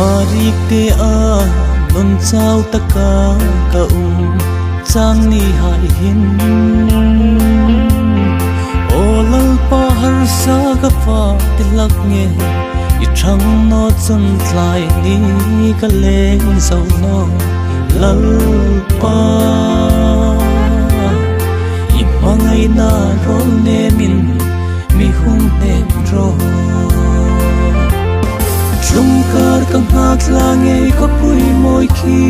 marik te a non chau taka ka chang ni hai hin olal pa har sa ka pa tilak nge i thang no chun tlai ni ka leng so no lal pa i mangai na rol ne min mi hung nem ro Lungkar kang haklangay ko pu'y mo'y ki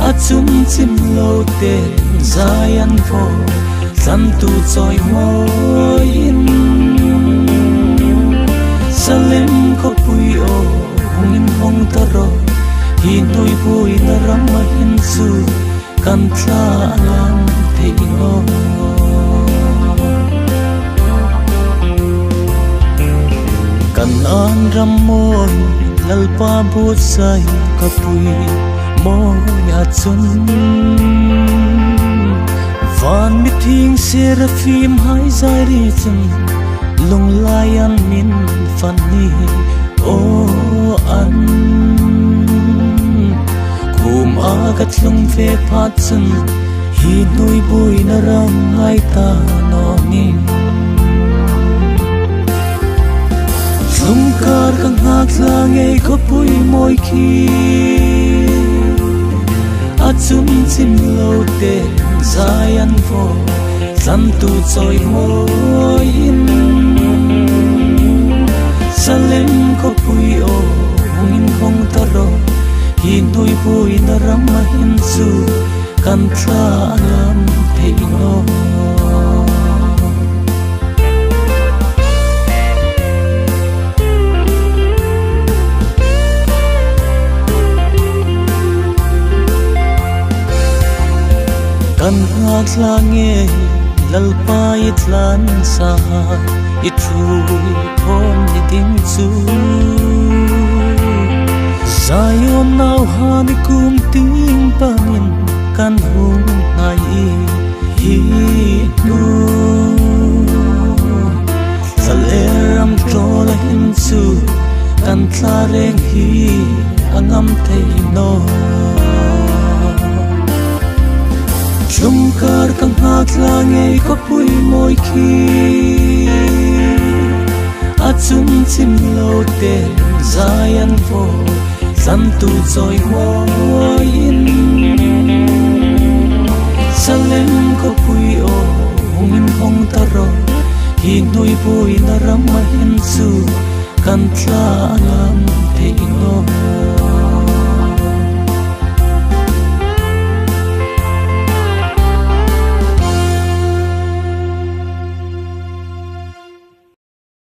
At sumsimlote zayan po Santu tsoy mo'y Salim ko pu'y o hungin hong taro Hinoy pu'y naramahin su Kantla alam tingno Kanan ramoy lalpa busay kapuy moy atsun Van miting seraphim hai zairitun lung layan min fanni o an kum agat lung ve patsun hinui bui narang ai ta nomin Lungkar kang haklangay ko pu'y mo'y ki At sumsimlote zayan po Santu tsoy mo'y Salim ko pu'y o hungin hong taro Hinoy pu'y naramahin su Kantla alam tingno Kan hatlange lalpa itlan sa itruy kom niting su Sayon naw hani kum ting pamin kan hung nai hinu Saleram trola hinsu kan tlareng hi angam te no Lungkar kang haklangay ko pu'y mo'y ki At sumsimlote zayan po Santu tsoy mo'y Salim ko pu'y o hungin hong taro Hinoy pu'y naramahin su Kantla alam